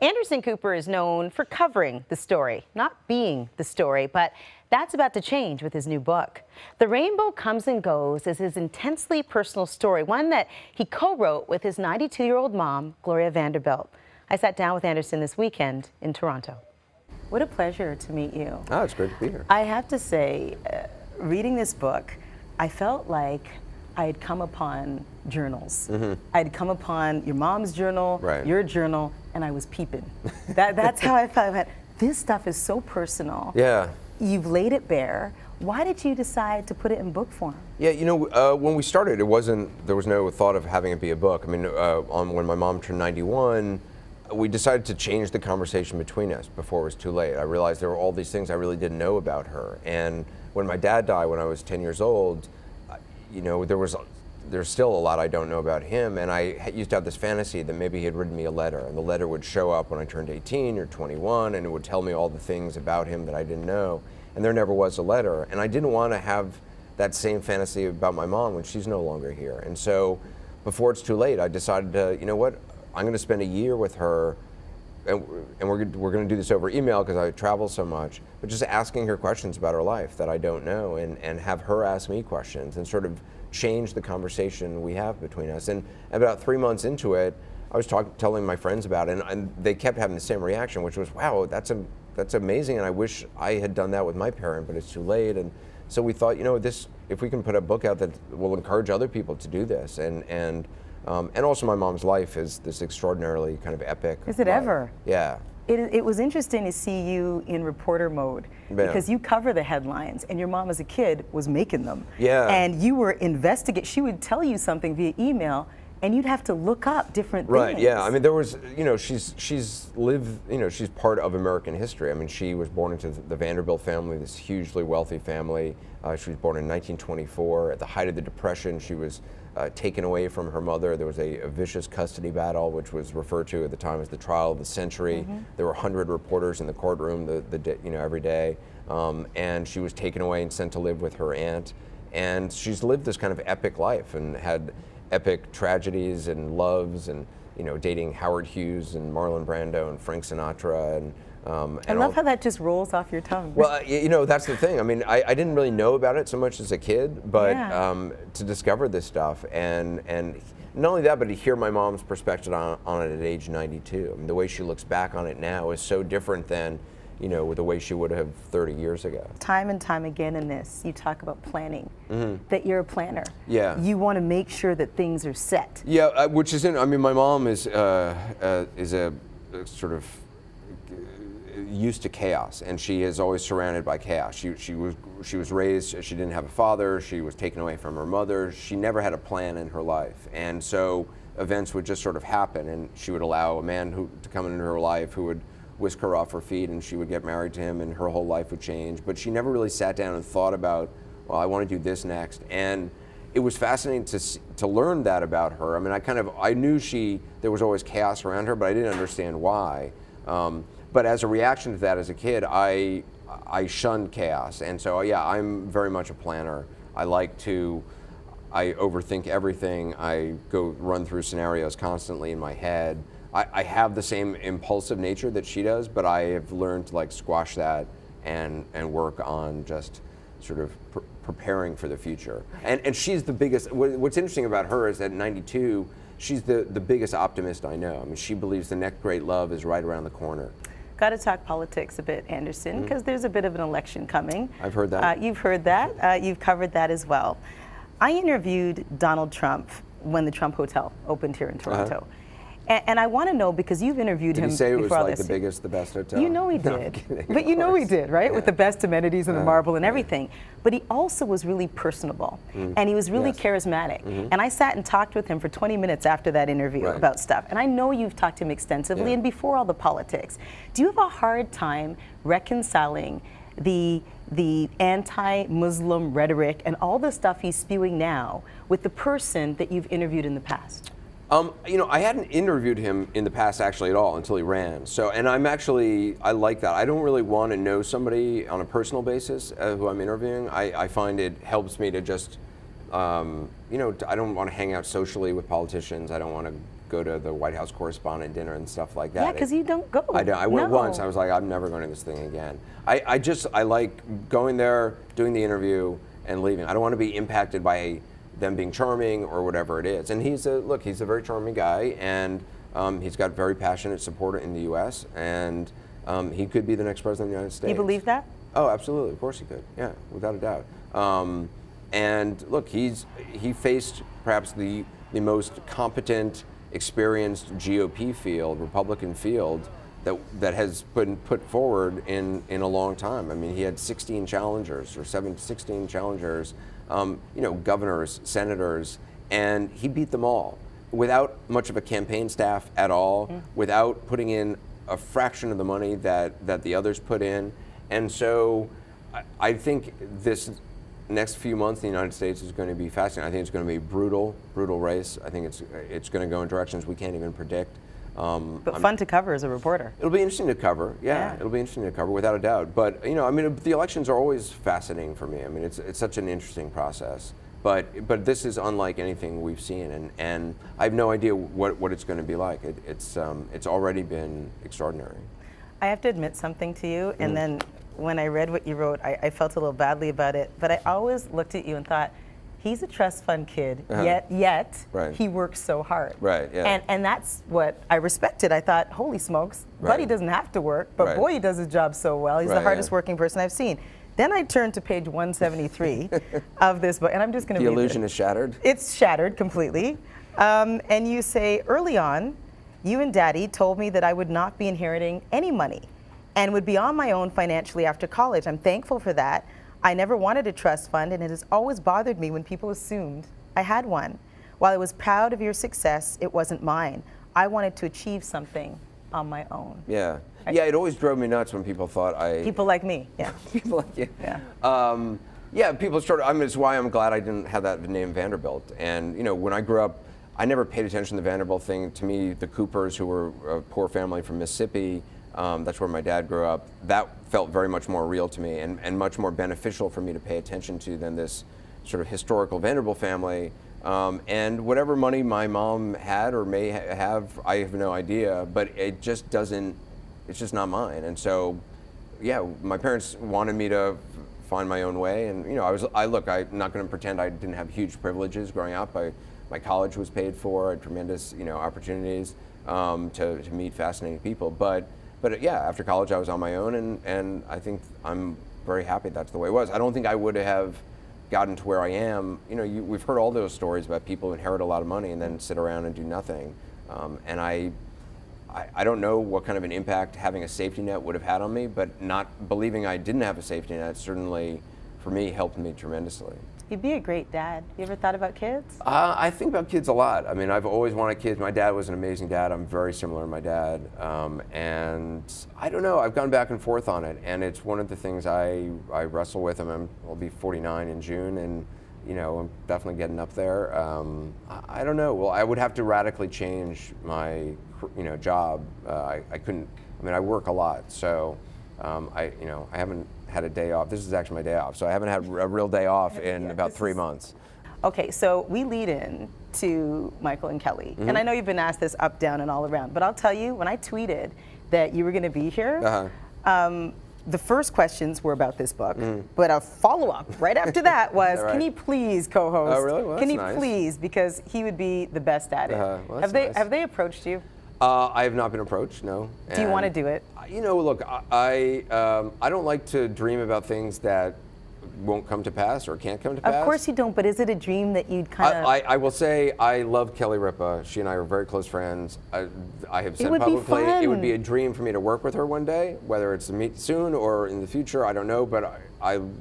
Anderson Cooper is known for covering the story, not being the story, but that's about to change with his new book. The Rainbow Comes and Goes is his intensely personal story, one that he co-wrote with his 92-year-old mom, Gloria Vanderbilt. I sat down with Anderson this weekend in Toronto. What a pleasure to meet you. Oh, it's great to be here. I have to say, reading this book, I felt like I had come upon journals. I had come upon your mom's journal, Right. your journal, and I was peeping. That's how I felt. This stuff is so personal. Yeah. You've laid it bare. Why did you decide to put it in book form? Yeah, you know, when we started, there was no thought of having it be a book. I mean, when my mom turned 91, we decided to change the conversation between us before it was too late. I realized there were all these things I really didn't know about her. And when my dad died when I was 10 years old, you know, there's still a lot I don't know about him, and I used to have this fantasy that maybe he had written me a letter, and the letter would show up when I turned 18 or 21, and it would tell me all the things about him that I didn't know, and there never was a letter. And I didn't want to have that same fantasy about my mom when she's no longer here. And so before it's too late, I decided to, you know what, I'm going to spend a year with her, and we're going to do this over email because I travel so much, but just asking her questions about her life that I don't know, and have her ask me questions and sort of change the conversation we have between us. And about 3 months into it, I was telling my friends about it, and they kept having the same reaction, which was, wow, that's amazing, and I wish I had done that with my parent, but it's too late. And so we thought, you know, if we can put a book out that will encourage other people to do this, and also my mom's life is this extraordinarily kind of epic. Is it life. ever? Yeah. It was interesting to see you in reporter mode, because you cover the headlines, and your mom as a kid was making them. Yeah. And you were investigating. She would tell you something via email, and you'd have to look up different things. Right, yeah. I mean, there was, you know, she's lived, you know, she's part of American history. I mean, she was born into the Vanderbilt family, this hugely wealthy family. She was born in 1924. At the height of the Depression, she was taken away from her mother. There was a vicious custody battle, which was referred to at the time as the trial of the century. There were 100 reporters in the courtroom every day, and she was taken away and sent to live with her aunt. And she's lived this kind of epic life and had epic tragedies and loves, and, you know, dating Howard Hughes and Marlon Brando and Frank Sinatra, and I love how that just rolls off your tongue. Well, you know, that's the thing. I mean, I didn't really know about it so much as a kid, but to discover this stuff, and not only that, but to hear my mom's perspective on it at age 92. I mean, the way she looks back on it now is so different than, you know, with the way she would have 30 years ago. Time and time again in this, you talk about planning, that you're a planner. Yeah. You want to make sure that things are set. Yeah, which is, I mean, my mom is a sort of used to chaos, and she is always surrounded by chaos. She was raised, she didn't have a father, she was taken away from her mother, she never had a plan in her life, and so events would just sort of happen, and she would allow a man to come into her life who would whisk her off her feet, and she would get married to him, and her whole life would change. But she never really sat down and thought about, well, I want to do this next. And it was fascinating to learn that about her. I mean, I knew there was always chaos around her, but I didn't understand why. But as a reaction to that as a kid, I shunned chaos. And so, yeah, I'm very much a planner. I overthink everything. I go run through scenarios constantly in my head. I have the same impulsive nature that she does, but I have learned to squash that and work on just sort of preparing for the future. And she's the biggest, what's interesting about her is that at 92, she's the biggest optimist I know. I mean, she believes the next great love is right around the corner. Got to talk politics a bit, Anderson, because there's a bit of an election coming. I've heard that. You've heard that. You've covered that as well. I interviewed Donald Trump when the Trump Hotel opened here in Toronto. And I want to know, because you've interviewed him before. Did he say it was the biggest, the best hotel? You know he did. No, I'm kidding, but you know he did, right? Yeah. With the best amenities and the marble and everything. But he also was really personable, and he was really charismatic. And I sat and talked with him for 20 minutes after that interview about stuff. And I know you've talked to him extensively and before all the politics. Do you have a hard time reconciling the anti-Muslim rhetoric and all the stuff he's spewing now with the person that you've interviewed in the past? You know, I hadn't interviewed him in the past actually at all until he ran. So, and I like that. I don't really want to know somebody on a personal basis who I'm interviewing. I find it helps me to just, you know, I don't want to hang out socially with politicians. I don't want to go to the White House correspondent dinner and stuff like that. Yeah, because you don't go. I don't. I went No. once. I was like, I'm never going to this thing again. I like going there, doing the interview, and leaving. I don't want to be impacted by them being charming or whatever it is. And he's a very charming guy, and he's got very passionate support in the U.S. and he could be the next president of the United States. You believe that? Oh, absolutely. Of course he could. Yeah, without a doubt. And look, he faced perhaps the most competent, experienced GOP field, Republican field, that has been put forward in a long time. I mean, he had 16 challengers, or 16 challengers, governors, senators, and he beat them all without much of a campaign staff at all, without putting in a fraction of the money that the others put in. And so I think this next few months in the United States is going to be fascinating. I think it's going to be a brutal race. I think it's going to go in directions we can't even predict. But fun to cover as a reporter. It'll be interesting to cover. Yeah, it'll be interesting to cover without a doubt. But the elections are always fascinating for me. I mean, it's such an interesting process. But this is unlike anything we've seen, and I have no idea what it's going to be like. It's already been extraordinary. I have to admit something to you, and then when I read what you wrote, I felt a little badly about it. But I always looked at you and thought, he's a trust fund kid, yet Right. he works so hard. Right, yeah. And that's what I respected. I thought, holy smokes, Buddy doesn't have to work, but boy, he does his job so well. He's the hardest working person I've seen. Then I turned to page 173 of this book, and I'm just going to read The illusion is shattered? It's shattered completely. And you say, early on, you and Daddy told me that I would not be inheriting any money and would be on my own financially after college. I'm thankful for that. I never wanted a trust fund, and it has always bothered me when people assumed I had one. While I was proud of your success, it wasn't mine. I wanted to achieve something on my own. Yeah. Yeah, it always drove me nuts when people thought People like me, yeah. People like you. Yeah. People started, it's why I'm glad I didn't have that name Vanderbilt. And, when I grew up, I never paid attention to the Vanderbilt thing. To me, the Coopers, who were a poor family from Mississippi, that's where my dad grew up, that felt very much more real to me and much more beneficial for me to pay attention to than this sort of historical Vanderbilt family. And whatever money my mom had or may have, I have no idea, but it's just not mine. And so, yeah, my parents wanted me to find my own way. And, I'm not going to pretend I didn't have huge privileges growing up. My college was paid for, I had tremendous, opportunities to meet fascinating people. But yeah, after college I was on my own, and I think I'm very happy that's the way it was. I don't think I would have gotten to where I am. We've heard all those stories about people who inherit a lot of money and then sit around and do nothing. And I don't know what kind of an impact having a safety net would have had on me, but not believing I didn't have a safety net certainly, for me, helped me tremendously. You'd be a great dad. You ever thought about kids? I think about kids a lot. I mean, I've always wanted kids. My dad was an amazing dad. I'm very similar to my dad. And I don't know, I've gone back and forth on it. And it's one of the things I wrestle with. I'll be 49 in June, and I'm definitely getting up there. I don't know. Well, I would have to radically change my job. I couldn't, I work a lot. So I haven't had a day off. This is actually my day off, so I haven't had a real day off in about 3 months. Okay, so we lead in to Michael and Kelly, and I know you've been asked this up, down, and all around, but I'll tell you, when I tweeted that you were going to be here, the first questions were about this book, but a follow-up right after that was, right. Can he please co-host? Oh, really? Well, can he nice. Please? Because he would be the best at it. Well, Have they approached you? I have not been approached, no. Do you want to do it? Look, I don't like to dream about things that won't come to pass or can't come to pass. Of course you don't, but is it a dream that you'd kind of... I will say I love Kelly Ripa. She and I are very close friends. I have said publicly it would be a dream for me to work with her one day, whether it's to meet soon or in the future, I don't know, but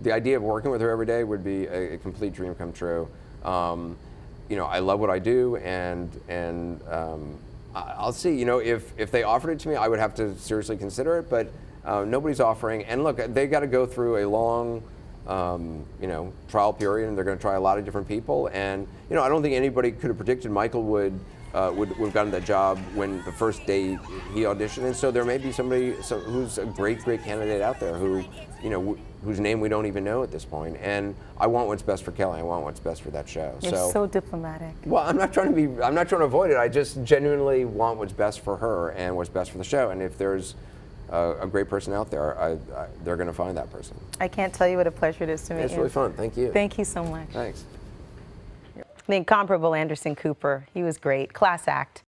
the idea of working with her every day would be a complete dream come true. I love what I do, and I'll see. If they offered it to me, I would have to seriously consider it. But nobody's offering. And look, they got to go through a long, trial period, and they're going to try a lot of different people. And I don't think anybody could have predicted Michael would would have gotten that job when the first day he auditioned. And so there may be somebody who's a great candidate out there who, whose name we don't even know at this point. And I want what's best for Kelly. I want what's best for that show. You're so diplomatic. Well, I'm not trying to avoid it. I just genuinely want what's best for her and what's best for the show. And if there's a great person out there, they're going to find that person. I can't tell you what a pleasure it is to meet you. It's really fun. Thank you. Thank you so much. Thanks. The incomparable Anderson Cooper. He was great. Class act.